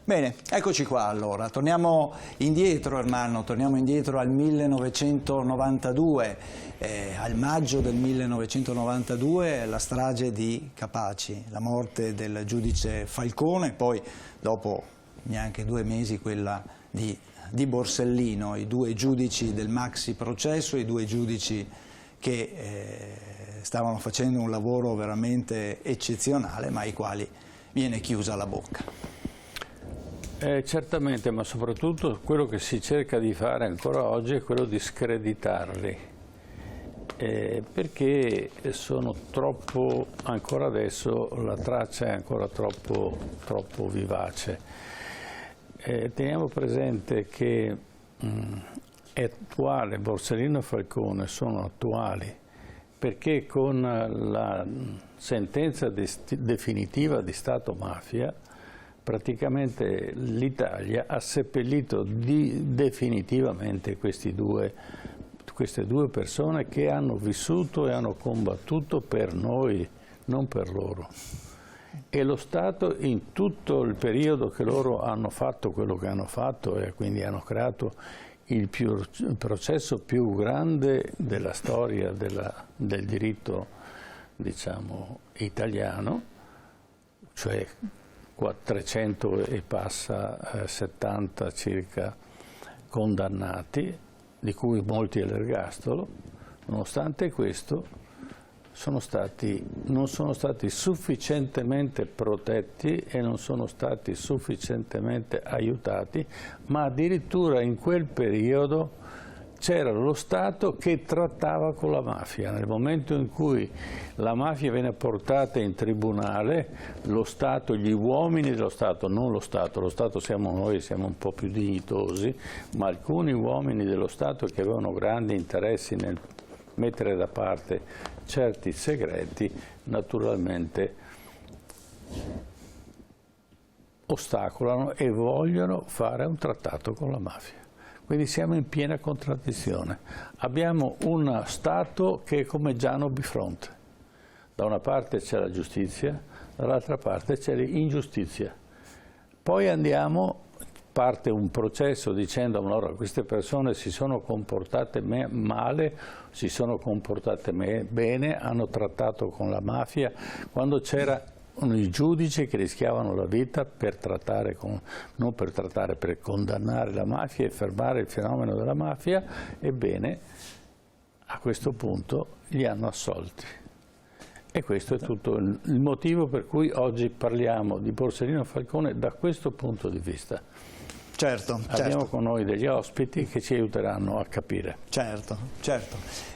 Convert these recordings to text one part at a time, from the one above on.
Bene, eccoci qua allora, torniamo indietro Ermanno, torniamo indietro al 1992, al maggio del 1992 la strage di Capaci, la morte del giudice Falcone, poi dopo neanche 2 mesi quella di Borsellino, i 2 giudici del maxi processo, i 2 giudici che stavano facendo un lavoro veramente eccezionale ma ai quali viene chiusa la bocca. Certamente, ma soprattutto quello che si cerca di fare ancora oggi è quello di screditarli, perché sono troppo, ancora adesso la traccia è ancora troppo vivace. Teniamo presente che è attuale, Borsellino e Falcone sono attuali, perché con la sentenza definitiva di Stato-mafia praticamente l'Italia ha seppellito definitivamente queste due persone che hanno vissuto e hanno combattuto per noi, non per loro. E lo Stato in tutto il periodo che loro hanno fatto quello che hanno fatto e quindi hanno creato il processo più grande della storia del diritto, diciamo, italiano, cioè 300 e passa, 70 circa condannati, di cui molti all'ergastolo. Nonostante questo non sono stati sufficientemente protetti e non sono stati sufficientemente aiutati, ma addirittura in quel periodo c'era lo Stato che trattava con la mafia. Nel momento in cui la mafia viene portata in tribunale, lo Stato, gli uomini dello Stato, non lo Stato siamo noi, siamo un po' più dignitosi, ma alcuni uomini dello Stato che avevano grandi interessi nel mettere da parte certi segreti, naturalmente ostacolano e vogliono fare un trattato con la mafia. Quindi siamo in piena contraddizione. Abbiamo un Stato che è come Giano Bifronte. Da una parte c'è la giustizia, dall'altra parte c'è l'ingiustizia. Poi parte un processo dicendo allora queste persone si sono comportate male, si sono comportate bene, hanno trattato con la mafia, quando c'era i giudici che rischiavano la vita per per condannare la mafia e fermare il fenomeno della mafia, ebbene a questo punto li hanno assolti. E questo è tutto il motivo per cui oggi parliamo di Borsellino e Falcone da questo punto di vista. Certo, abbiamo con noi degli ospiti che ci aiuteranno a capire. Certo.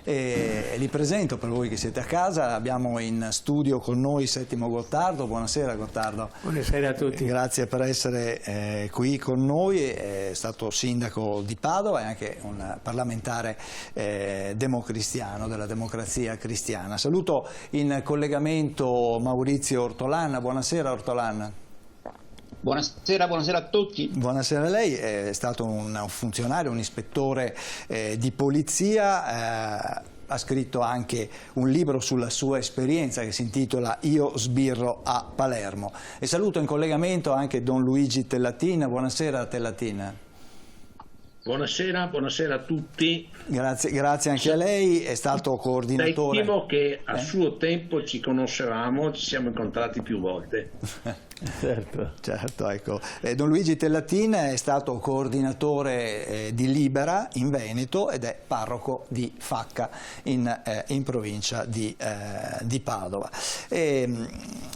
Li presento per voi che siete a casa, abbiamo in studio con noi Settimo Gottardo. Buonasera Gottardo. Buonasera a tutti. Grazie per essere qui con noi, è stato sindaco di Padova e anche un parlamentare democristiano, della Democrazia Cristiana. Saluto in collegamento Maurizio Ortolan. Buonasera Ortolan. Buonasera a tutti. Buonasera a lei, è stato un funzionario, un ispettore di polizia, ha scritto anche un libro sulla sua esperienza che si intitola Io sbirro a Palermo. E saluto in collegamento anche Don Luigi Tellatin. Buonasera Tellatin. Buonasera a tutti. Grazie anche a lei, è stato coordinatore. Stimo che a suo tempo ci conoscevamo, ci siamo incontrati più volte. Certo, ecco. Don Luigi Tellatin è stato coordinatore di Libera in Veneto ed è parroco di Facca in provincia di Padova.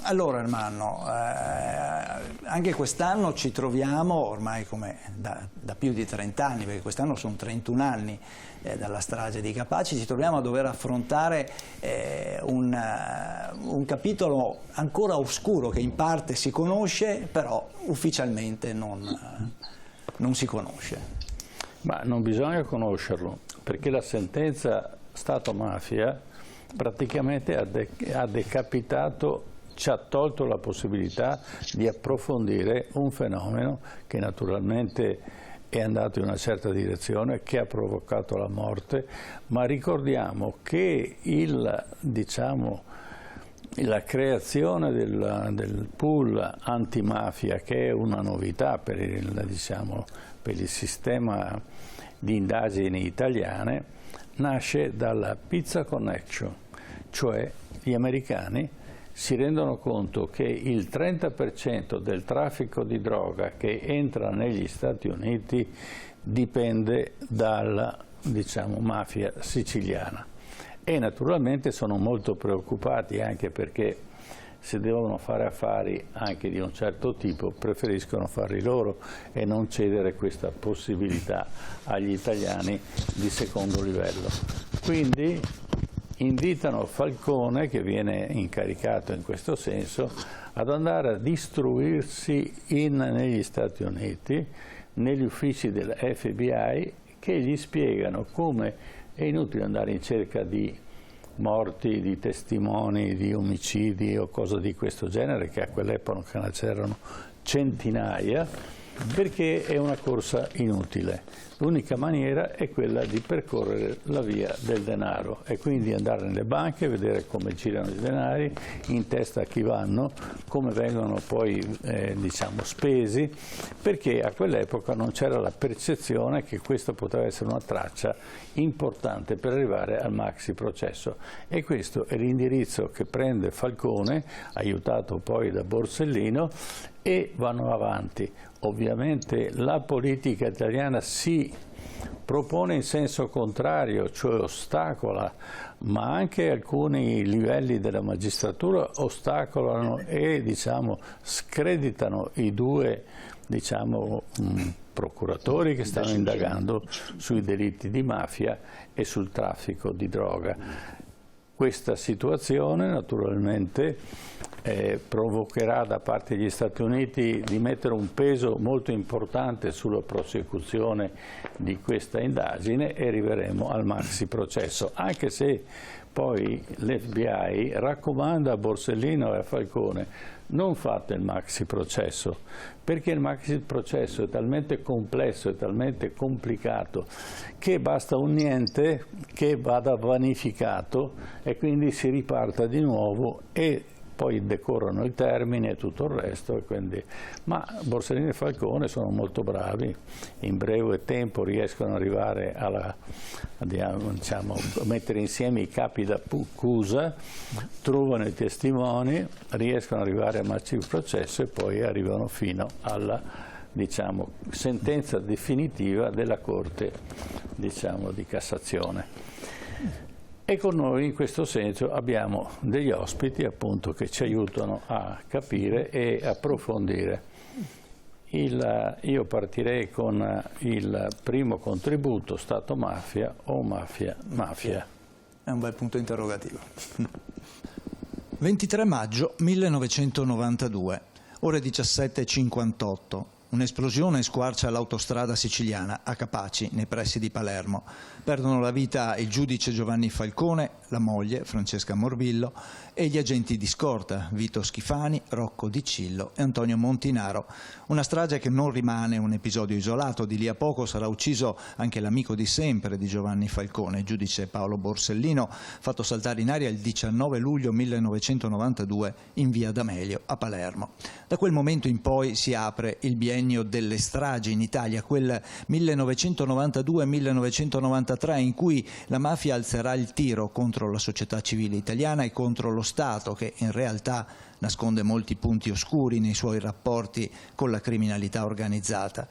Allora Ermanno, anche quest'anno ci troviamo ormai come da più di 30 anni, perché quest'anno sono 31 anni dalla strage di Capaci, ci troviamo a dover affrontare un capitolo ancora oscuro che in parte si conosce, però ufficialmente non si conosce. Ma non bisogna conoscerlo, perché la sentenza Stato-mafia praticamente ha decapitato, ci ha tolto la possibilità di approfondire un fenomeno che naturalmente è andato in una certa direzione, che ha provocato la morte, ma ricordiamo che la creazione del pool antimafia, che è una novità per il sistema di indagini italiane, nasce dalla Pizza Connection, cioè gli americani si rendono conto che il 30% del traffico di droga che entra negli Stati Uniti dipende dalla, mafia siciliana. E naturalmente sono molto preoccupati, anche perché se devono fare affari anche di un certo tipo preferiscono farli loro e non cedere questa possibilità agli italiani di secondo livello. Quindi invitano Falcone, che viene incaricato in questo senso, ad andare a distruirsi negli Stati Uniti, negli uffici dell'FBI, che gli spiegano come è inutile andare in cerca di morti, di testimoni, di omicidi o cose di questo genere, che a quell'epoca c'erano centinaia, perché è una corsa inutile. L'unica maniera è quella di percorrere la via del denaro e quindi andare nelle banche, vedere come girano i denari, in testa a chi vanno, come vengono poi spesi, perché a quell'epoca non c'era la percezione che questa poteva essere una traccia importante per arrivare al maxi processo. E questo è l'indirizzo che prende Falcone, aiutato poi da Borsellino, e vanno avanti. Ovviamente la politica italiana si propone in senso contrario, cioè ostacola, ma anche alcuni livelli della magistratura ostacolano e screditano i due procuratori che stanno indagando sui delitti di mafia e sul traffico di droga. Questa situazione naturalmente provocherà da parte degli Stati Uniti di mettere un peso molto importante sulla prosecuzione di questa indagine e arriveremo al maxi processo, anche se poi l'FBI raccomanda a Borsellino e a Falcone: non fate il maxi processo, perché il maxi processo è talmente complesso, è talmente complicato, che basta un niente che vada vanificato e quindi si riparta di nuovo e poi decorrono i termini e tutto il resto. Ma Borsellino e Falcone sono molto bravi, in breve tempo riescono ad arrivare a mettere insieme i capi d'accusa, trovano i testimoni, riescono ad arrivare al maxi processo e poi arrivano fino alla sentenza definitiva della Corte di Cassazione. E con noi in questo senso abbiamo degli ospiti appunto che ci aiutano a capire e approfondire. Io partirei con il primo contributo: Stato-mafia o mafia-mafia? È un bel punto interrogativo. 23 maggio 1992, ore 17:58. Un'esplosione squarcia l'autostrada siciliana a Capaci, nei pressi di Palermo. Perdono la vita il giudice Giovanni Falcone, la moglie Francesca Morvillo e gli agenti di scorta Vito Schifani, Rocco Di Cillo e Antonio Montinaro. Una strage che non rimane un episodio isolato. Di lì a poco sarà ucciso anche l'amico di sempre di Giovanni Falcone, il giudice Paolo Borsellino, fatto saltare in aria il 19 luglio 1992 in via D'Amelio a Palermo. Da quel momento in poi si apre il biennio delle stragi in Italia, quel 1992-1993 in cui la mafia alzerà il tiro contro la società civile italiana e contro lo Stato, che in realtà nasconde molti punti oscuri nei suoi rapporti con la criminalità organizzata.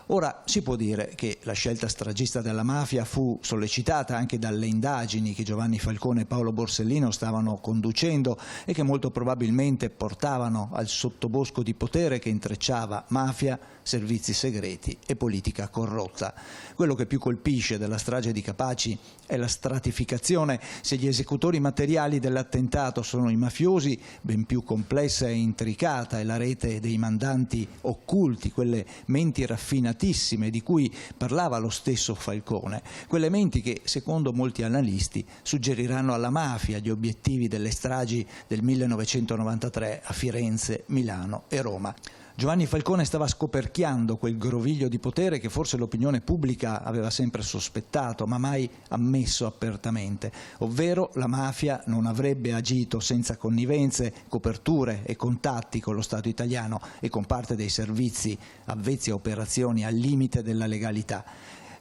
Ora, si può dire che la scelta stragista della mafia fu sollecitata anche dalle indagini che Giovanni Falcone e Paolo Borsellino stavano conducendo e che molto probabilmente portavano al sottobosco di potere che intrecciava mafia, servizi segreti e politica corrotta. Quello che più colpisce della strage di Capaci è la stratificazione. Se gli esecutori materiali dell'attentato sono i mafiosi, ben più complessa e intricata è la rete dei mandanti occulti, quelle menti raffinatissime di cui parlava lo stesso Falcone, quelle menti che, secondo molti analisti, suggeriranno alla mafia gli obiettivi delle stragi del 1993 a Firenze, Milano e Roma. Giovanni Falcone stava scoperchiando quel groviglio di potere che forse l'opinione pubblica aveva sempre sospettato, ma mai ammesso apertamente, ovvero la mafia non avrebbe agito senza connivenze, coperture e contatti con lo Stato italiano e con parte dei servizi avvezzi a operazioni al limite della legalità.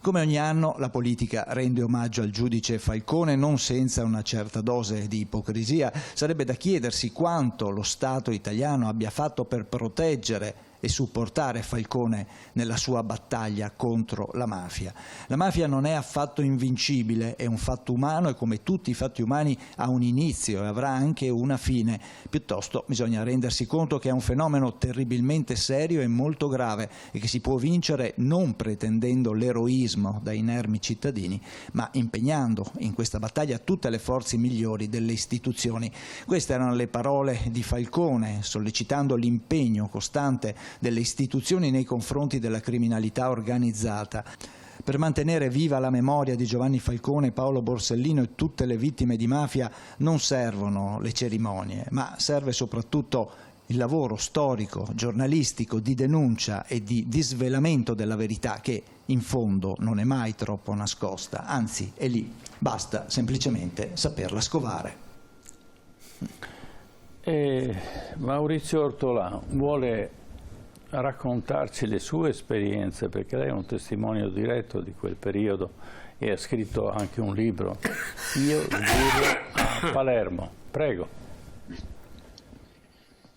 Come ogni anno la politica rende omaggio al giudice Falcone non senza una certa dose di ipocrisia. Sarebbe da chiedersi quanto lo Stato italiano abbia fatto per proteggere e supportare Falcone nella sua battaglia contro la mafia. La mafia non è affatto invincibile, è un fatto umano e come tutti i fatti umani ha un inizio e avrà anche una fine. Piuttosto bisogna rendersi conto che è un fenomeno terribilmente serio e molto grave e che si può vincere non pretendendo l'eroismo da inermi cittadini, ma impegnando in questa battaglia tutte le forze migliori delle istituzioni. Queste erano le parole di Falcone, sollecitando l'impegno costante delle istituzioni nei confronti della criminalità organizzata. Per mantenere viva la memoria di Giovanni Falcone, Paolo Borsellino e tutte le vittime di mafia non servono le cerimonie, ma serve soprattutto il lavoro storico, giornalistico, di denuncia e di disvelamento della verità che in fondo non è mai troppo nascosta, anzi è lì, basta semplicemente saperla scovare. Maurizio Ortolà vuole raccontarci le sue esperienze, perché lei è un testimonio diretto di quel periodo e ha scritto anche un libro, Io vivo a Palermo. Prego.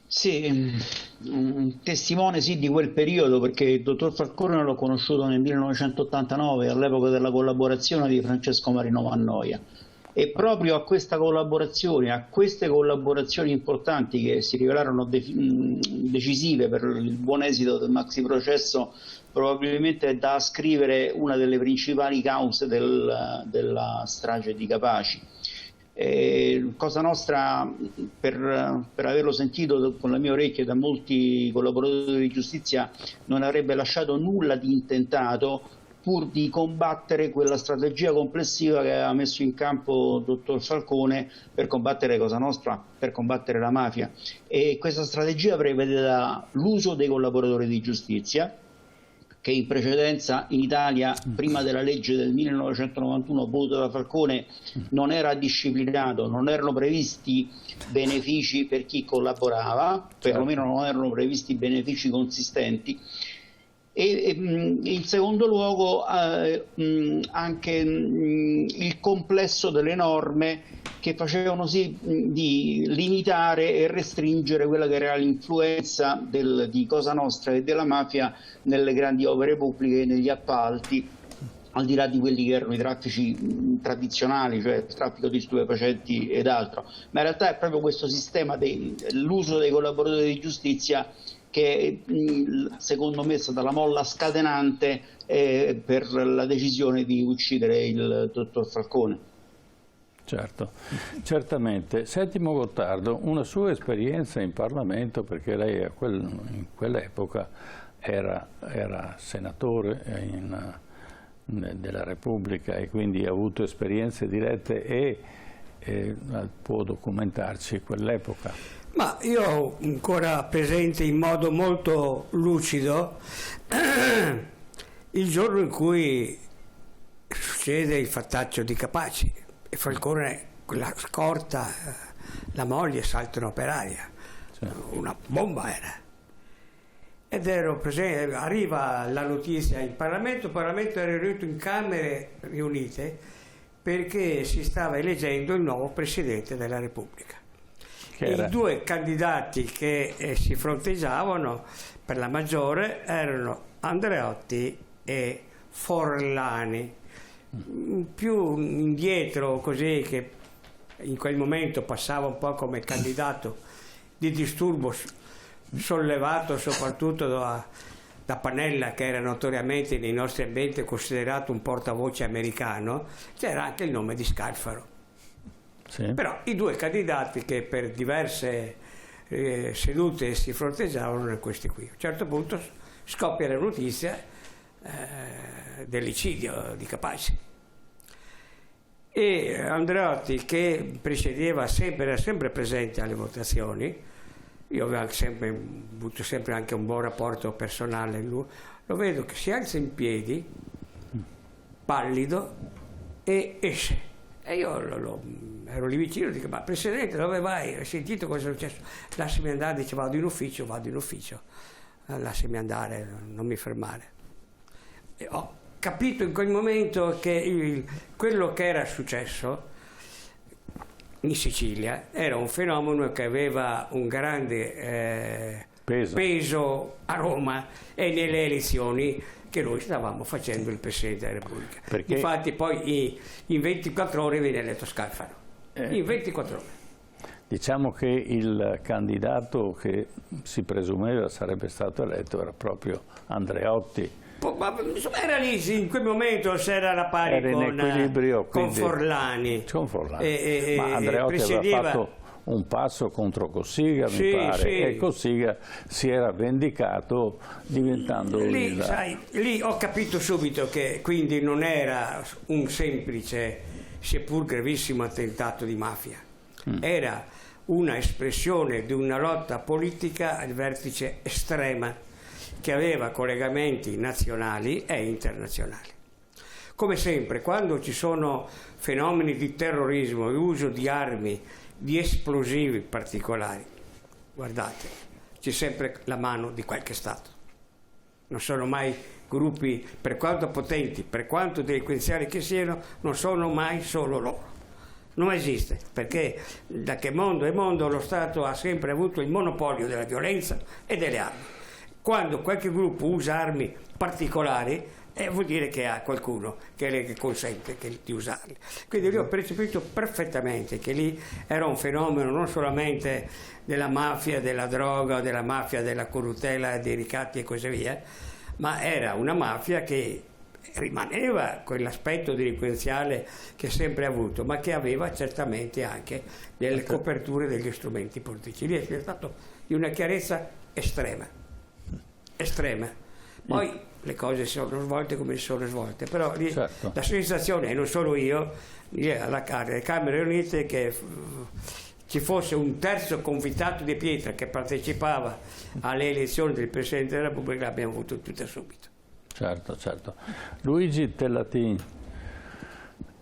Sì, un testimone sì di quel periodo, perché il dottor Falcone l'ho conosciuto nel 1989 all'epoca della collaborazione di Francesco Marino Mannoia. E proprio a questa collaborazione, a queste collaborazioni importanti che si rivelarono decisive per il buon esito del maxi processo, probabilmente è da ascrivere una delle principali cause della strage di Capaci. Cosa Nostra, per averlo sentito con le mie orecchie da molti collaboratori di giustizia, non avrebbe lasciato nulla di intentato pur di combattere quella strategia complessiva che aveva messo in campo il dottor Falcone per combattere Cosa Nostra, per combattere la mafia. E questa strategia prevedeva l'uso dei collaboratori di giustizia, che in precedenza in Italia, prima della legge del 1991 voluta da Falcone, non era disciplinato, non erano previsti benefici per chi collaborava, perlomeno non erano previsti benefici consistenti. E in secondo luogo anche il complesso delle norme che facevano sì di limitare e restringere quella che era l'influenza di Cosa Nostra e della mafia nelle grandi opere pubbliche e negli appalti, al di là di quelli che erano i traffici tradizionali, cioè il traffico di stupefacenti ed altro. Ma in realtà è proprio questo sistema dell'uso dei collaboratori di giustizia che secondo me è stata la molla scatenante per la decisione di uccidere il dottor Falcone. Certo, certamente. Settimo Gottardo, una sua esperienza in Parlamento, perché lei in quell'epoca era senatore della Repubblica e quindi ha avuto esperienze dirette e può documentarci quell'epoca. Ma io ho ancora presente in modo molto lucido il giorno in cui succede il fattaccio di Capaci e Falcone, la scorta, la moglie saltano per aria, una bomba era. Ed ero presente, arriva la notizia in Parlamento, il Parlamento era riunito in Camere riunite perché si stava eleggendo il nuovo Presidente della Repubblica. I due candidati che si fronteggiavano per la maggiore erano Andreotti e Forlani. Più indietro, così, che in quel momento passava un po' come candidato di disturbo, sollevato soprattutto da Pannella, che era notoriamente nei nostri ambienti considerato un portavoce americano, c'era anche il nome di Scalfaro. Sì. Però i due candidati che per diverse sedute si fronteggiavano erano questi qui. A un certo punto scoppia la notizia dell'eccidio di Capaci. E Andreotti, che precedeva sempre, era sempre presente alle votazioni, io avevo sempre avuto sempre anche un buon rapporto personale, lo vedo che si alza in piedi, pallido, e esce. E io ero lì vicino, dico: ma Presidente, dove vai? Hai sentito cosa è successo? Lasciami andare, dice: vado in ufficio, lasciami andare, non mi fermare. E ho capito in quel momento che quello che era successo in Sicilia era un fenomeno che aveva un grande peso a Roma e nelle elezioni che noi stavamo facendo il Presidente della Repubblica. Perché? Infatti poi in 24 ore viene eletto Scalfaro. In 24 ore. Diciamo che il candidato che si presumeva sarebbe stato eletto era proprio Andreotti. Era lì, in quel momento c'era la pari con Forlani. Ma Andreotti aveva fatto un passo contro Cossiga, mi pare, e Cossiga si era vendicato diventando lì ho capito subito che quindi non era un semplice, seppur gravissimo, attentato di mafia. Era una espressione di una lotta politica al vertice estrema che aveva collegamenti nazionali e internazionali. Come sempre, quando ci sono fenomeni di terrorismo e uso di armi, di esplosivi particolari, guardate, c'è sempre la mano di qualche Stato. Non sono mai gruppi, per quanto potenti, per quanto delinquenziali che siano, non sono mai solo loro. Non esiste, perché da che mondo è mondo lo Stato ha sempre avuto il monopolio della violenza e delle armi. Quando qualche gruppo usa armi particolari, vuol dire che ha qualcuno che le consente di usarle. Quindi io ho percepito perfettamente che lì era un fenomeno non solamente della mafia, della droga, della mafia, della corruttela, dei ricatti e così via, ma era una mafia che rimaneva quell'aspetto delinquenziale che sempre ha avuto, ma che aveva certamente anche delle coperture degli strumenti politici. Lì è stato di una chiarezza estrema. Poi le cose si sono svolte come si sono svolte, però lì la sensazione, e non solo io, alle Camere Unite, che ci fosse un terzo convitato di pietra che partecipava alle elezioni del Presidente della Repubblica, l'abbiamo avuto tutto subito. Certo. Luigi Tellatin,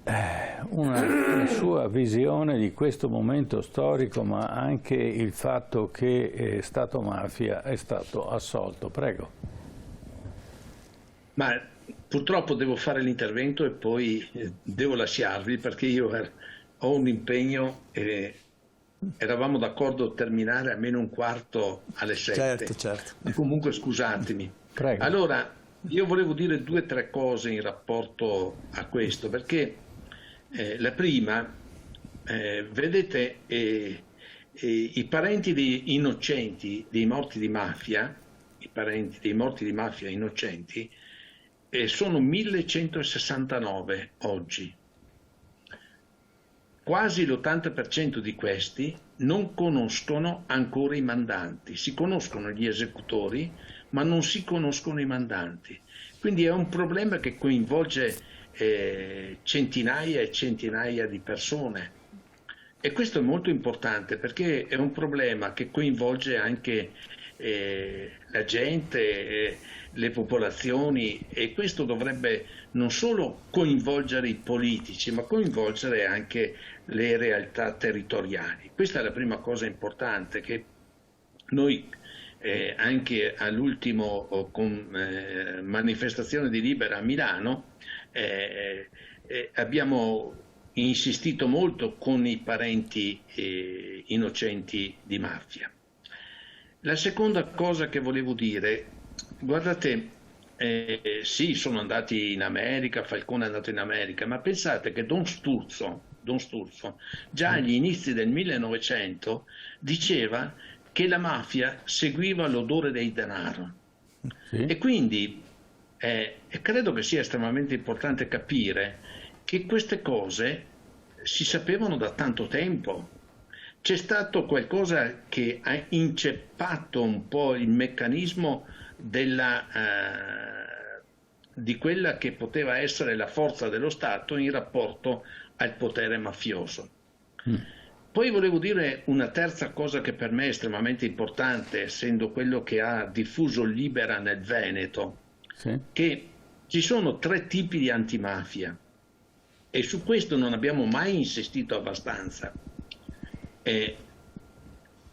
la sua visione di questo momento storico, ma anche il fatto che Stato Mafia è stato assolto. Prego. Ma purtroppo devo fare l'intervento e poi devo lasciarvi, perché io ho un impegno e eravamo d'accordo a terminare almeno un quarto alle 7. Certo. Ma comunque scusatemi. Prego. Allora, io volevo dire 2 o 3 cose in rapporto a questo, perché la prima, vedete, i parenti dei innocenti, dei morti di mafia, i parenti dei morti di mafia innocenti, sono 1169 oggi. Quasi l'80% di questi non conoscono ancora i mandanti, si conoscono gli esecutori, ma non si conoscono i mandanti. Quindi è un problema che coinvolge centinaia e centinaia di persone. E questo è molto importante, perché è un problema che coinvolge anche la gente, le popolazioni, e questo dovrebbe non solo coinvolgere i politici, ma coinvolgere anche le realtà territoriali. Questa è la prima cosa importante, che noi anche all'ultimo manifestazione di Libera a Milano abbiamo insistito molto con i parenti innocenti di mafia. La seconda cosa che volevo dire, guardate, sì, sono andati in America, Falcone è andato in America, ma pensate che Don Sturzo già agli inizi del 1900 diceva che la mafia seguiva l'odore del denaro. Sì. E quindi credo che sia estremamente importante capire che queste cose si sapevano da tanto tempo. C'è stato qualcosa che ha inceppato un po' il meccanismo di quella che poteva essere la forza dello Stato in rapporto al potere mafioso. Poi volevo dire una terza cosa che per me è estremamente importante, essendo quello che ha diffuso Libera nel Veneto, Sì. che ci sono 3 tipi di antimafia e su questo non abbiamo mai insistito abbastanza.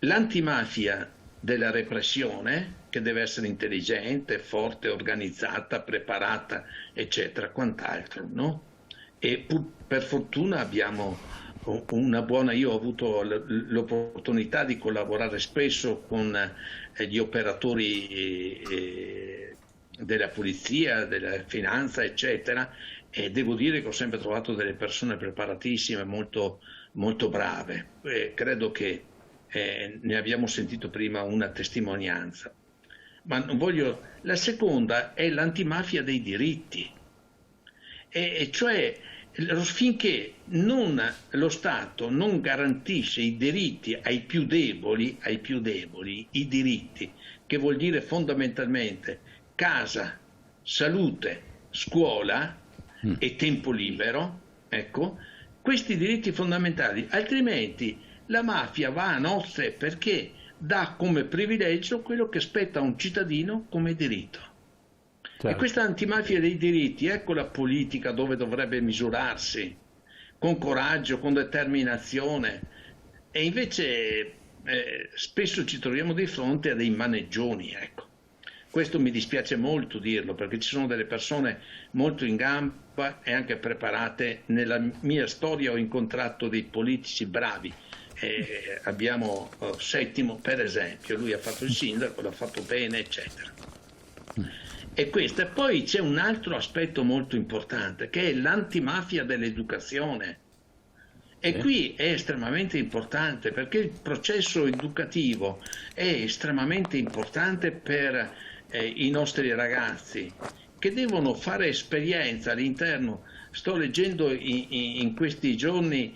L'antimafia della repressione, che deve essere intelligente, forte, organizzata, preparata, eccetera, quant'altro, no? E per fortuna abbiamo una buona. Io ho avuto l'opportunità di collaborare spesso con gli operatori della polizia, della finanza, eccetera, e devo dire che ho sempre trovato delle persone preparatissime, molto, molto brave. Credo che ne abbiamo sentito prima una testimonianza. Ma non voglio. La seconda è l'antimafia dei diritti, e cioè finché lo Stato non garantisce i diritti ai più deboli, i diritti, che vuol dire fondamentalmente casa, salute, scuola e tempo libero, ecco, questi diritti fondamentali, altrimenti la mafia va a nozze, perché dà come privilegio quello che spetta a un cittadino come diritto. Certo. E questa antimafia dei diritti, ecco la politica dove dovrebbe misurarsi, con coraggio, con determinazione, e invece spesso ci troviamo di fronte a dei maneggioni, ecco. Questo mi dispiace molto dirlo, perché ci sono delle persone molto in gamba e anche preparate. Nella mia storia ho incontrato dei politici bravi. Abbiamo Settimo, per esempio, lui ha fatto il sindaco, l'ha fatto bene, eccetera. E questo. E poi c'è un altro aspetto molto importante, che è l'antimafia dell'educazione. E qui è estremamente importante, perché il processo educativo è estremamente importante per i nostri ragazzi, che devono fare esperienza all'interno. Sto leggendo in questi giorni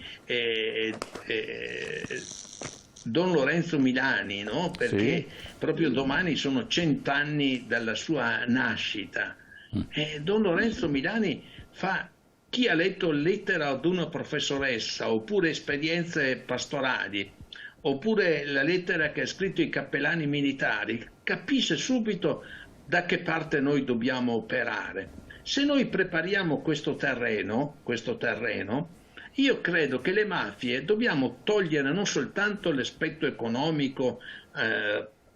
Don Lorenzo Milani, no? Perché proprio domani sono 100 anni dalla sua nascita. Don Lorenzo Milani chi ha letto Lettera ad una professoressa, oppure Esperienze pastorali, oppure la lettera che ha scritto ai cappellani militari, capisce subito da che parte noi dobbiamo operare. Se noi prepariamo questo terreno, io credo che le mafie dobbiamo togliere non soltanto l'aspetto economico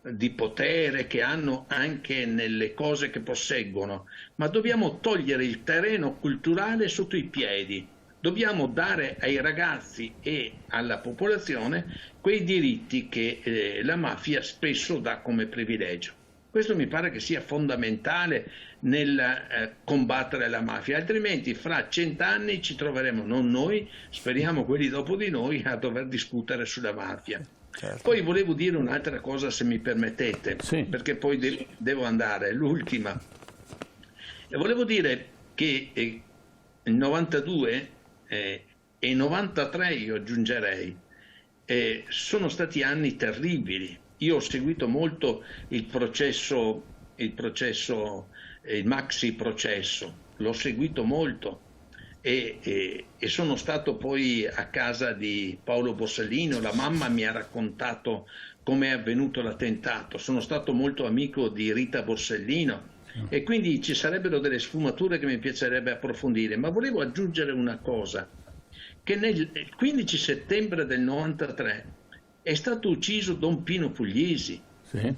di potere che hanno anche nelle cose che posseggono, ma dobbiamo togliere il terreno culturale sotto i piedi. Dobbiamo dare ai ragazzi e alla popolazione quei diritti che la mafia spesso dà come privilegio. Questo mi pare che sia fondamentale nel combattere la mafia, altrimenti fra 100 anni ci troveremo, non noi, speriamo quelli dopo di noi, a dover discutere sulla mafia. Certo. Poi volevo dire un'altra cosa, se mi permettete, perché poi devo andare, l'ultima. E volevo dire che il 92 e 93, io aggiungerei, sono stati anni terribili. Io ho seguito molto il maxi processo, l'ho seguito molto e sono stato poi a casa di Paolo Borsellino. La mamma mi ha raccontato come è avvenuto l'attentato. Sono stato molto amico di Rita Borsellino e quindi ci sarebbero delle sfumature che mi piacerebbe approfondire, ma volevo aggiungere una cosa, che nel 15 settembre del 93 è stato ucciso Don Pino Pugliesi. Sì.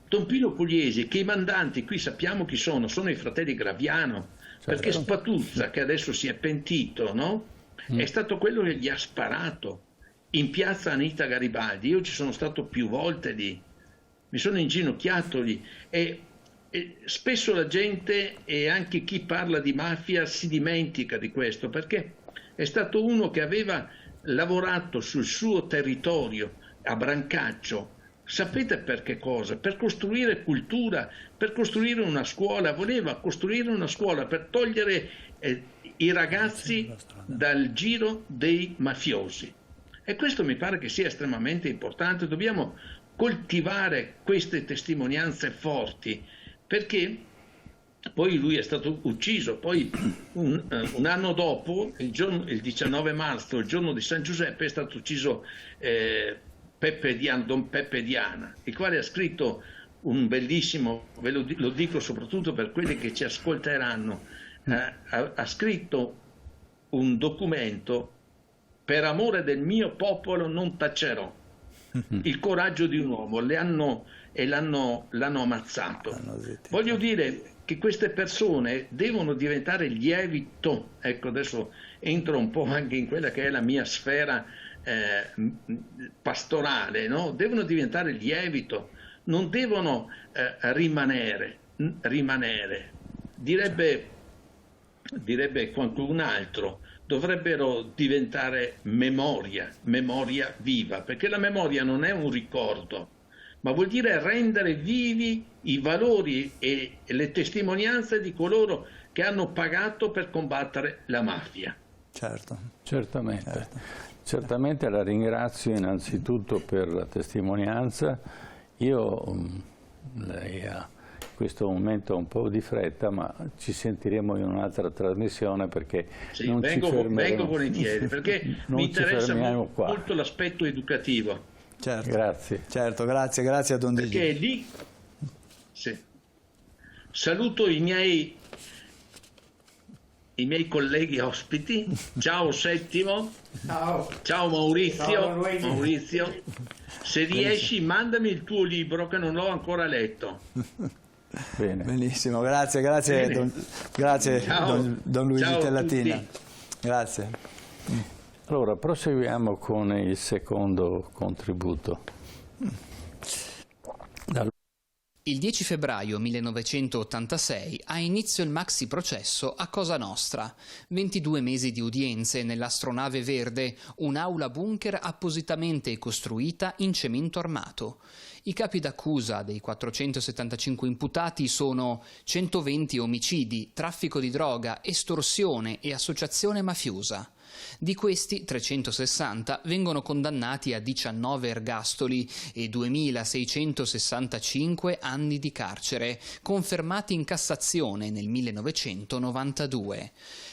Don Pino Pugliesi, che i mandanti qui sappiamo chi sono i fratelli Graviano, perché Spatuzza, che adesso si è pentito, no? È stato quello che gli ha sparato in piazza Anita Garibaldi. Io ci sono stato più volte lì, mi sono inginocchiato lì e spesso la gente e anche chi parla di mafia si dimentica di questo, perché è stato uno che aveva lavorato sul suo territorio a Brancaccio. Sapete per che cosa? Per costruire cultura, per costruire una scuola. Voleva costruire una scuola per togliere i ragazzi dal giro dei mafiosi. E questo mi pare che sia estremamente importante. Dobbiamo coltivare queste testimonianze forti, perché poi lui è stato ucciso, poi un anno dopo, il 19 marzo, il giorno di San Giuseppe, è stato ucciso Don Peppe Diana, il quale ha scritto un bellissimo, lo dico soprattutto per quelli che ci ascolteranno, ha scritto un documento: per amore del mio popolo non tacerò. Il coraggio di un uomo, l'hanno ammazzato. Voglio dire che queste persone devono diventare lievito. Ecco, adesso entro un po' anche in quella che è la mia sfera pastorale, no? Devono diventare lievito, non devono rimanere. Direbbe qualcun altro, dovrebbero diventare memoria viva, perché la memoria non è un ricordo, ma vuol dire rendere vivi i valori e le testimonianze di coloro che hanno pagato per combattere la mafia. Certo. Certamente la ringrazio innanzitutto per la testimonianza. Lei ha in questo momento un po' di fretta, ma ci sentiremo in un'altra trasmissione, perché non vengo volentieri, perché mi interessa molto l'aspetto educativo. Certo. Grazie. Certo, grazie a Don Gigi. Perché lì saluto i miei colleghi ospiti. Ciao Settimo. Ciao Maurizio. Se riesci, mandami il tuo libro che non l'ho ancora letto. Bene. Benissimo, grazie Don Luigi Tellatina. Grazie. Allora, proseguiamo con il secondo contributo. Il 10 febbraio 1986 ha inizio il maxi processo a Cosa Nostra. 22 mesi di udienze nell'astronave verde, un'aula bunker appositamente costruita in cemento armato. I capi d'accusa dei 475 imputati sono 120 omicidi, traffico di droga, estorsione e associazione mafiosa. Di questi 360 vengono condannati a 19 ergastoli e 2.665 anni di carcere, confermati in Cassazione nel 1992.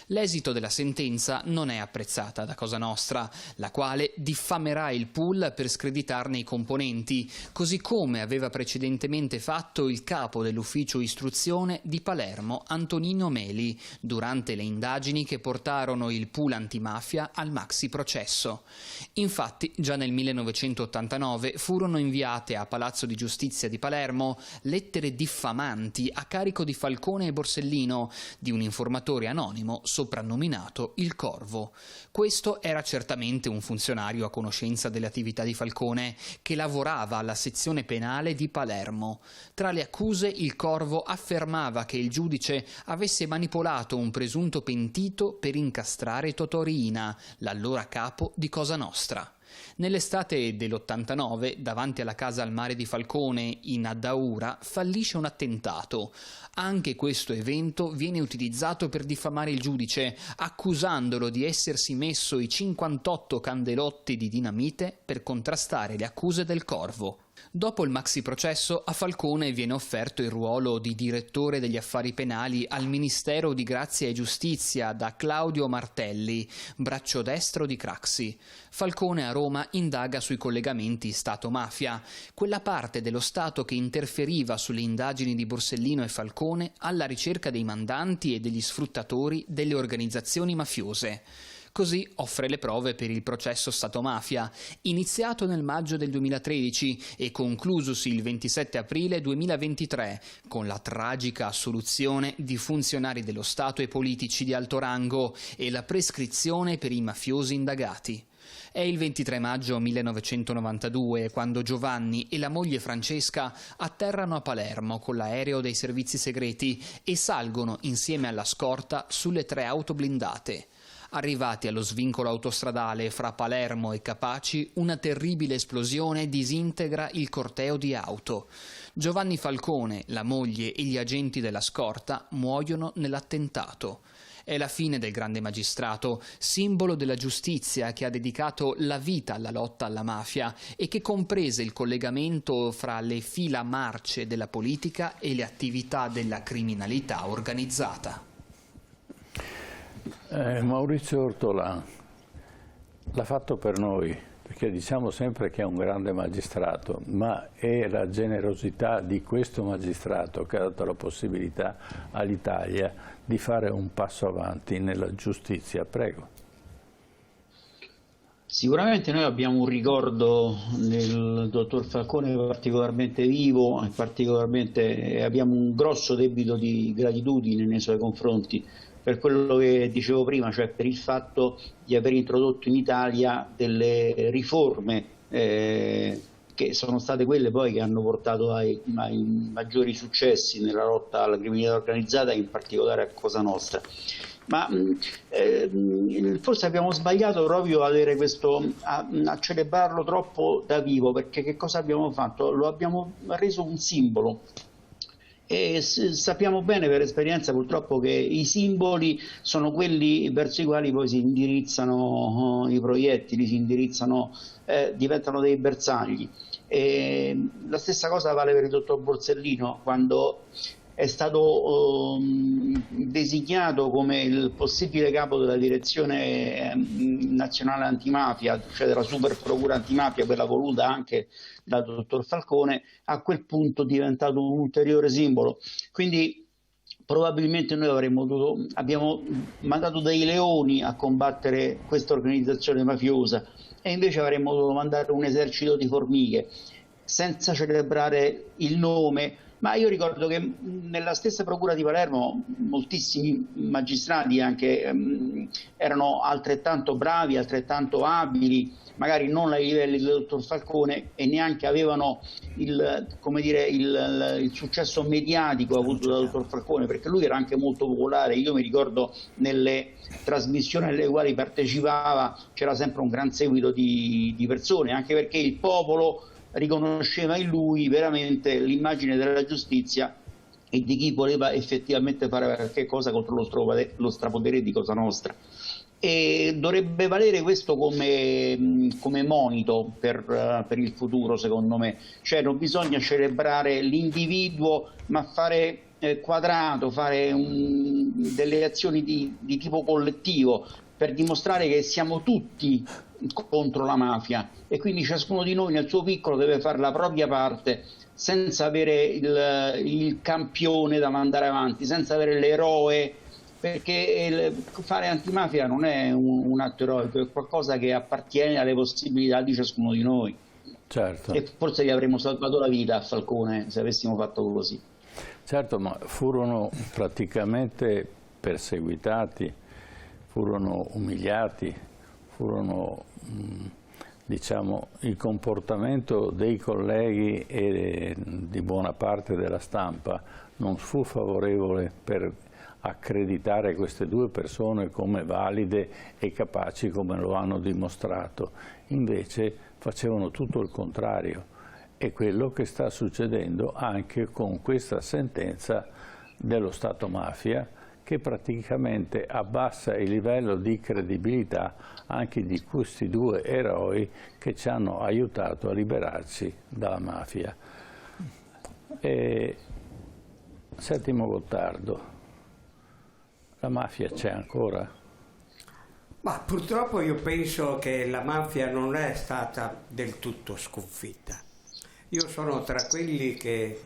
L'esito della sentenza non è apprezzata da Cosa Nostra, la quale diffamerà il pool per screditarne i componenti, così come aveva precedentemente fatto il capo dell'ufficio istruzione di Palermo, Antonino Meli, durante le indagini che portarono il pool antimafia al maxi processo. Infatti, già nel 1989 furono inviate a Palazzo di Giustizia di Palermo lettere diffamanti a carico di Falcone e Borsellino, di un informatore anonimo soprannominato il Corvo. Questo era certamente un funzionario a conoscenza delle attività di Falcone, che lavorava alla sezione penale di Palermo. Tra le accuse, il Corvo affermava che il giudice avesse manipolato un presunto pentito per incastrare Totò Riina, l'allora capo di Cosa Nostra. Nell'estate dell'89, davanti alla casa al mare di Falcone, in Addaura, fallisce un attentato. Anche questo evento viene utilizzato per diffamare il giudice, accusandolo di essersi messo i 58 candelotti di dinamite per contrastare le accuse del Corvo. Dopo il maxi processo, a Falcone viene offerto il ruolo di direttore degli affari penali al Ministero di Grazia e Giustizia da Claudio Martelli, braccio destro di Craxi. Falcone a Roma indaga sui collegamenti Stato-mafia, quella parte dello Stato che interferiva sulle indagini di Borsellino e Falcone alla ricerca dei mandanti e degli sfruttatori delle organizzazioni mafiose. Così offre le prove per il processo Stato-mafia, iniziato nel maggio del 2013 e conclusosi il 27 aprile 2023, con la tragica assoluzione di funzionari dello Stato e politici di alto rango e la prescrizione per i mafiosi indagati. È il 23 maggio 1992 quando Giovanni e la moglie Francesca atterrano a Palermo con l'aereo dei servizi segreti e salgono insieme alla scorta sulle 3 auto blindate. Arrivati allo svincolo autostradale fra Palermo e Capaci, una terribile esplosione disintegra il corteo di auto. Giovanni Falcone, la moglie e gli agenti della scorta muoiono nell'attentato. È la fine del grande magistrato, simbolo della giustizia che ha dedicato la vita alla lotta alla mafia e che comprese il collegamento fra le fila marce della politica e le attività della criminalità organizzata. Maurizio Ortolà l'ha fatto per noi, perché diciamo sempre che è un grande magistrato, ma è la generosità di questo magistrato che ha dato la possibilità all'Italia di fare un passo avanti nella giustizia. Prego. Sicuramente noi abbiamo un ricordo del dottor Falcone particolarmente vivo e abbiamo un grosso debito di gratitudine nei suoi confronti, per quello che dicevo prima, cioè per il fatto di aver introdotto in Italia delle riforme che sono state quelle poi che hanno portato ai maggiori successi nella lotta alla criminalità organizzata e in particolare a Cosa Nostra. Ma forse abbiamo sbagliato proprio a celebrarlo troppo da vivo, perché che cosa abbiamo fatto? Lo abbiamo reso un simbolo. E sappiamo bene per esperienza purtroppo che i simboli sono quelli verso i quali poi si indirizzano i proiettili, diventano dei bersagli. E la stessa cosa vale per il dottor Borsellino, quando è stato designato come il possibile capo della direzione nazionale antimafia, cioè della super procura antimafia, quella voluta anche dal dottor Falcone. A quel punto è diventato un ulteriore simbolo. Quindi probabilmente noi abbiamo mandato dei leoni a combattere questa organizzazione mafiosa e invece avremmo dovuto mandare un esercito di formiche senza celebrare il nome. Ma io ricordo che nella stessa procura di Palermo moltissimi magistrati anche erano altrettanto bravi, altrettanto abili, magari non ai livelli del dottor Falcone, e neanche avevano il successo mediatico avuto dal dottor Falcone, perché lui era anche molto popolare. Io mi ricordo nelle trasmissioni alle quali partecipava c'era sempre un gran seguito di persone, anche perché il popolo riconosceva in lui veramente l'immagine della giustizia e di chi voleva effettivamente fare qualche cosa contro lo strapotere di Cosa Nostra. E dovrebbe valere questo come monito per il futuro, secondo me. Cioè non bisogna celebrare l'individuo, ma fare quadrato, fare delle azioni di tipo collettivo, per dimostrare che siamo tutti contro la mafia, e quindi ciascuno di noi nel suo piccolo deve fare la propria parte, senza avere il campione da mandare avanti, senza avere l'eroe, perché fare antimafia non è un atto eroico, è qualcosa che appartiene alle possibilità di ciascuno di noi. Certo. E forse gli avremmo salvato la vita a Falcone se avessimo fatto così. Certo, ma furono praticamente perseguitati, furono umiliati, diciamo, il comportamento dei colleghi e di buona parte della stampa non fu favorevole per accreditare queste due persone come valide e capaci, come lo hanno dimostrato. Invece facevano tutto il contrario, e quello che sta succedendo anche con questa sentenza dello Stato mafia, che praticamente abbassa il livello di credibilità anche di questi due eroi che ci hanno aiutato a liberarci dalla mafia. Settimo Gottardo, la mafia c'è ancora? Ma purtroppo io penso che la mafia non è stata del tutto sconfitta. Io sono tra quelli che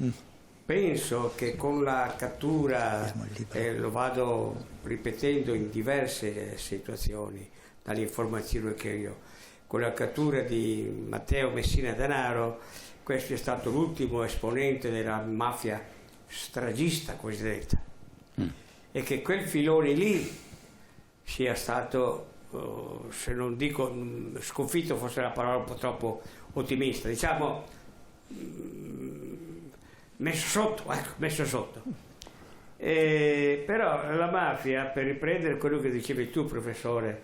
penso che con la cattura, lo vado ripetendo in diverse situazioni, dalle informazioni che io, con la cattura di Matteo Messina Denaro, questo è stato l'ultimo esponente della mafia stragista cosiddetta, e che quel filone lì sia stato, se non dico sconfitto, forse la parola un po' troppo ottimista, diciamo messo sotto. Però la mafia, per riprendere quello che dicevi tu, professore,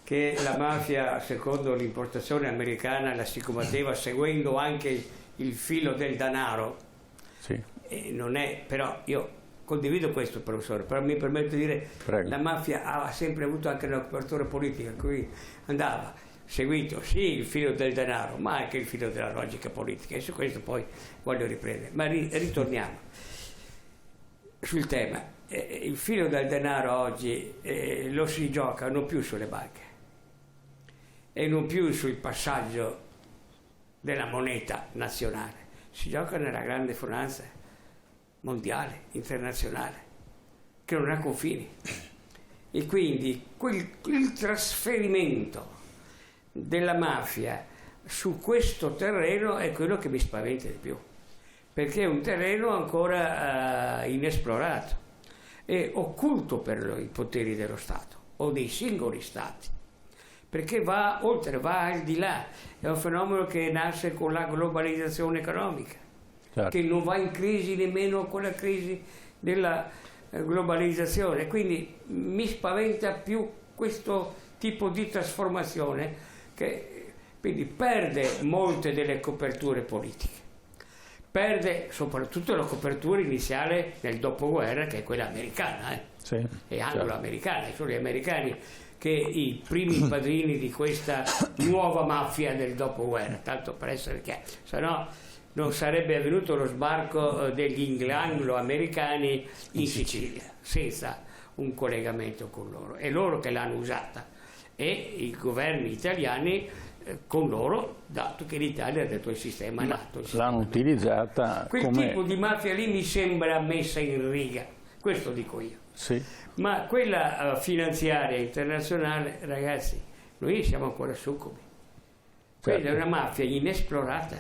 che la mafia, secondo l'importazione americana, la si combatteva seguendo anche il filo del denaro. Sì. Non è, però io condivido questo, professore, però mi permetto di dire Prego. la mafia ha sempre avuto anche una copertura politica, cui andava seguito sì il filo del denaro, ma anche il filo della logica politica, e su questo poi voglio riprendere. Ma ritorniamo sul tema. Il filo del denaro oggi lo si gioca non più sulle banche e non più sul passaggio della moneta nazionale, si gioca nella grande finanza mondiale, internazionale, che non ha confini. E quindi il trasferimento della mafia su questo terreno è quello che mi spaventa di più, perché è un terreno ancora inesplorato e occulto per i poteri dello Stato o dei singoli Stati, perché va oltre, va al di là. È un fenomeno che nasce con la globalizzazione economica, certo, che non va in crisi nemmeno con la crisi della globalizzazione. Quindi mi spaventa più questo tipo di trasformazione, che quindi perde molte delle coperture politiche, perde soprattutto la copertura iniziale nel dopoguerra, che è quella americana, sì, e anglo-americana, sono gli americani che i primi padrini di questa nuova mafia del dopoguerra, tanto per essere chiaro, se no non sarebbe avvenuto lo sbarco degli anglo-americani in Sicilia, senza un collegamento con loro. È loro che l'hanno usata e i governi italiani con loro, dato che l'Italia ha detto il sistema nato. L'hanno utilizzata Quel come... tipo di mafia lì mi sembra messa in riga, questo dico io. Sì. Ma quella finanziaria internazionale, ragazzi, noi siamo ancora succubi. Quella Certo. è una mafia inesplorata,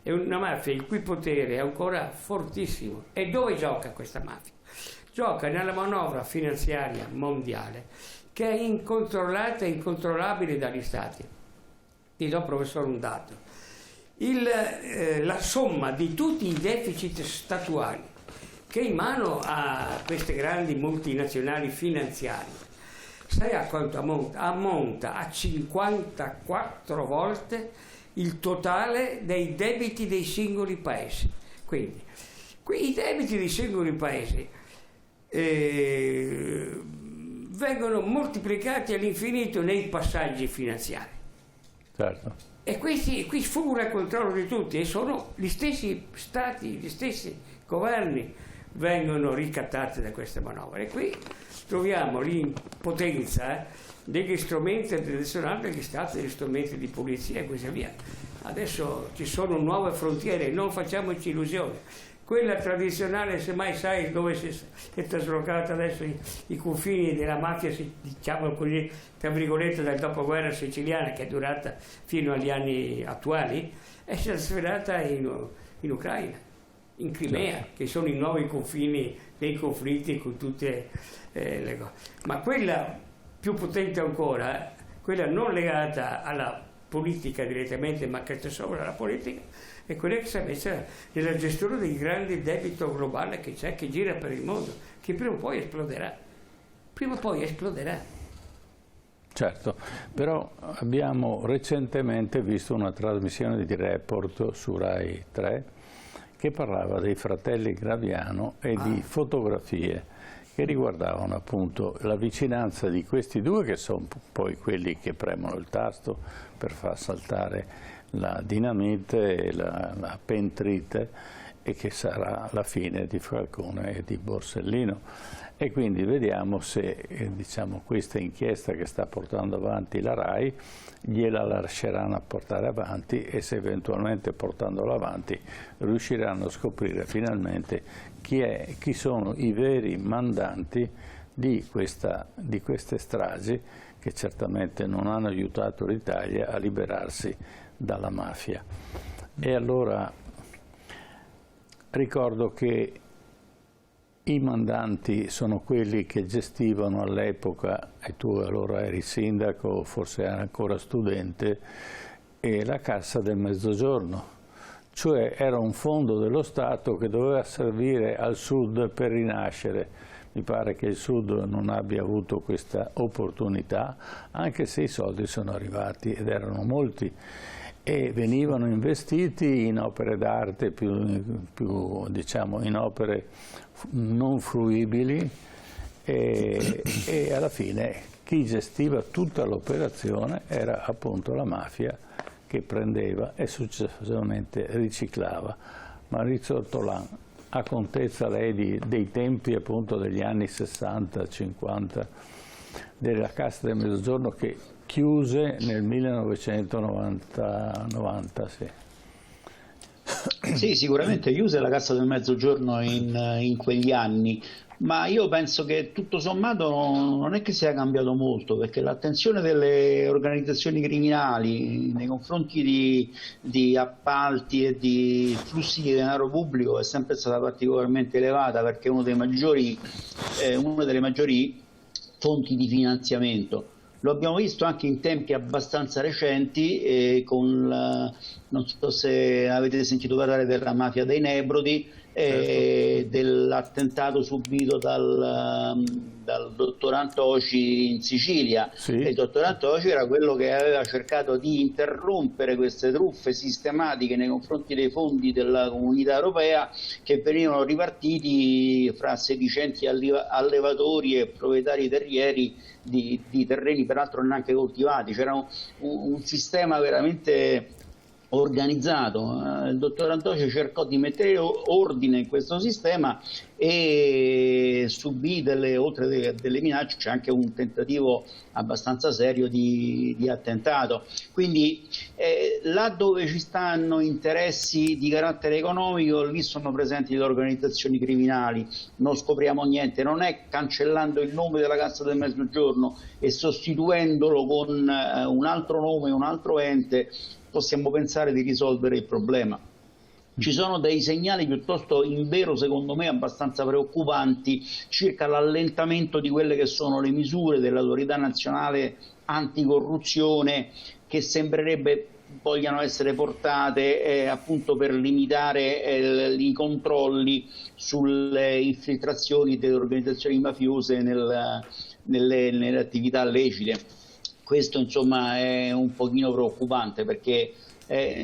è una mafia il cui potere è ancora fortissimo. E dove gioca questa mafia? Gioca nella manovra finanziaria mondiale, che è incontrollata e incontrollabile dagli Stati. Ti do, professore, un dato. La somma di tutti i deficit statuali che in mano a queste grandi multinazionali finanziarie, sai a quanto ammonta? Ammonta a 54 volte il totale dei debiti dei singoli paesi. Quindi i debiti dei singoli paesi vengono moltiplicati all'infinito nei passaggi finanziari. Certo. E qui sfuggono al controllo di tutti, e sono gli stessi stati, gli stessi governi vengono ricattati da queste manovre. E qui troviamo l'impotenza degli strumenti tradizionali degli stati, degli strumenti di polizia e così via. Adesso ci sono nuove frontiere, non facciamoci illusioni. Quella tradizionale, semmai sai dove si è traslocata adesso i confini della mafia, diciamo così, tra virgolette, del dopoguerra siciliana, che è durata fino agli anni attuali, è trasferita in Ucraina, in Crimea, che sono i nuovi confini dei conflitti con tutte le cose. Ma quella più potente ancora, quella non legata alla politica direttamente, ma che c'è sopra la politica, è quella che si è messa nella gestione del grande debito globale che c'è, che gira per il mondo, che prima o poi esploderà. Prima o poi esploderà. Certo, però abbiamo recentemente visto una trasmissione di Report su Rai 3 che parlava dei fratelli Graviano e di fotografie che riguardavano appunto la vicinanza di questi due, che sono poi quelli che premono il tasto per far saltare la dinamite e la pentrite, e che sarà la fine di Falcone e di Borsellino. E quindi vediamo se diciamo, questa inchiesta che sta portando avanti la RAI gliela lasceranno portare avanti, e se eventualmente portandola avanti riusciranno a scoprire finalmente chi sono i veri mandanti di queste stragi, che certamente non hanno aiutato l'Italia a liberarsi dalla mafia. E allora ricordo che i mandanti sono quelli che gestivano all'epoca, e tu allora eri sindaco, forse eri ancora studente, e la Cassa del Mezzogiorno, cioè era un fondo dello Stato che doveva servire al Sud per rinascere. Mi pare che il Sud non abbia avuto questa opportunità, anche se i soldi sono arrivati ed erano molti. e venivano investiti in opere d'arte, più diciamo in opere non fruibili, e alla fine chi gestiva tutta l'operazione era appunto la mafia, che prendeva e successivamente riciclava. Maurizio Ortolan, ha contezza lei dei tempi appunto degli anni 60-50 della Cassa del Mezzogiorno, che chiuse nel 1990, sì. Sì, sicuramente chiuse la Cassa del Mezzogiorno in quegli anni, ma io penso che tutto sommato non è che sia cambiato molto, perché l'attenzione delle organizzazioni criminali nei confronti di appalti e di flussi di denaro pubblico è sempre stata particolarmente elevata, perché è una delle maggiori fonti di finanziamento. Lo abbiamo visto anche in tempi abbastanza recenti, non so se avete sentito parlare della mafia dei Nebrodi, certo, dell'attentato subito dal dottor Antoci in Sicilia. Sì. Il dottor Antoci era quello che aveva cercato di interrompere queste truffe sistematiche nei confronti dei fondi della Comunità Europea, che venivano ripartiti fra sedicenti allevatori e proprietari terrieri di terreni peraltro neanche coltivati. C'era un sistema veramente organizzato. Il dottor Antoci cercò di mettere ordine in questo sistema e subì oltre delle minacce, c'è anche un tentativo abbastanza serio di attentato. Quindi là dove ci stanno interessi di carattere economico, lì sono presenti le organizzazioni criminali. Non scopriamo niente, non è cancellando il nome della Cassa del Mezzogiorno e sostituendolo con un altro nome, un altro ente, possiamo pensare di risolvere il problema. Ci sono dei segnali piuttosto, invero secondo me, abbastanza preoccupanti circa l'allentamento di quelle che sono le misure dell'Autorità Nazionale Anticorruzione, che sembrerebbe vogliano essere portate appunto per limitare i controlli sulle infiltrazioni delle organizzazioni mafiose nelle attività lecite. Questo insomma è un pochino preoccupante, perché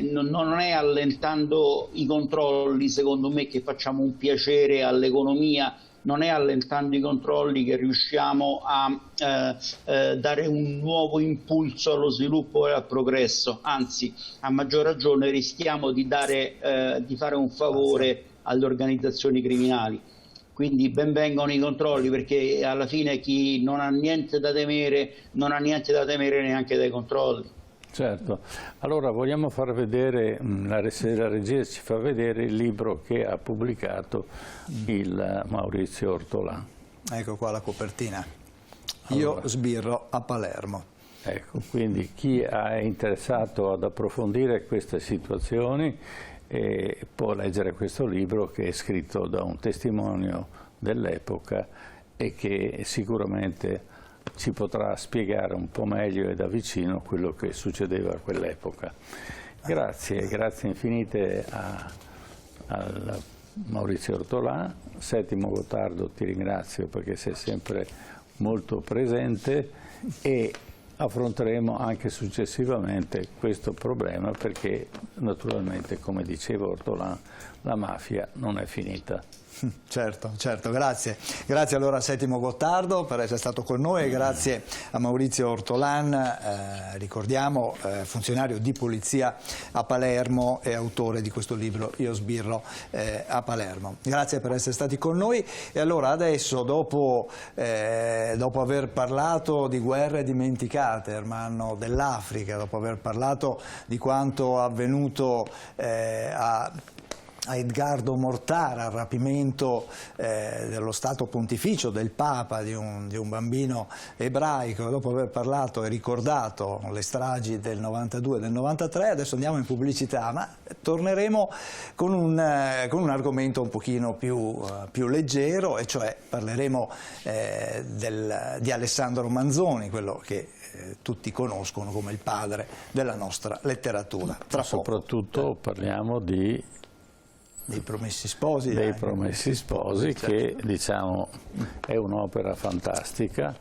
non è allentando i controlli, secondo me, che facciamo un piacere all'economia, non è allentando i controlli che riusciamo a dare un nuovo impulso allo sviluppo e al progresso, anzi a maggior ragione rischiamo di fare un favore alle organizzazioni criminali. Quindi ben vengano i controlli, perché alla fine chi non ha niente da temere non ha niente da temere neanche dai controlli. Certo. Allora vogliamo far vedere, la regia ci fa vedere il libro che ha pubblicato il Maurizio Ortolan. Ecco qua la copertina. Io sbirro a Palermo. Ecco, quindi chi è interessato ad approfondire queste situazioni può leggere questo libro, che è scritto da un testimonio dell'epoca e che sicuramente ci potrà spiegare un po' meglio e da vicino quello che succedeva a quell'epoca. Grazie infinite a Maurizio Ortolan. Settimo Gottardo, ti ringrazio perché sei sempre molto presente, e affronteremo anche successivamente questo problema, perché naturalmente, come diceva Ortolan, la mafia non è finita. Certo, grazie. Grazie allora a Settimo Gottardo per essere stato con noi, e grazie a Maurizio Ortolan, ricordiamo funzionario di polizia a Palermo e autore di questo libro Io sbirro a Palermo. Grazie per essere stati con noi, e allora adesso dopo aver parlato di guerre dimenticate, Ermanno, dell'Africa, dopo aver parlato di quanto avvenuto a Edgardo Mortara, al rapimento dello Stato Pontificio, del Papa, di un bambino ebraico, dopo aver parlato e ricordato le stragi del 92 e del 93, adesso andiamo in pubblicità, ma torneremo con un argomento un pochino più leggero, e cioè parleremo di Alessandro Manzoni, quello che tutti conoscono come il padre della nostra letteratura. Tra soprattutto poco. Parliamo di dei Promessi Sposi. Dei Promessi Sposi, certo. Che diciamo è un'opera fantastica,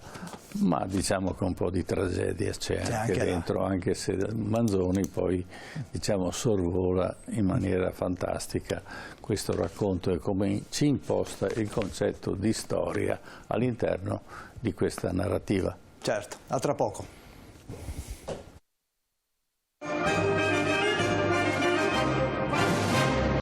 ma diciamo che un po' di tragedia c'è anche dentro, anche se Manzoni poi diciamo sorvola in maniera fantastica questo racconto e come ci imposta il concetto di storia all'interno di questa narrativa. Certo, a tra poco.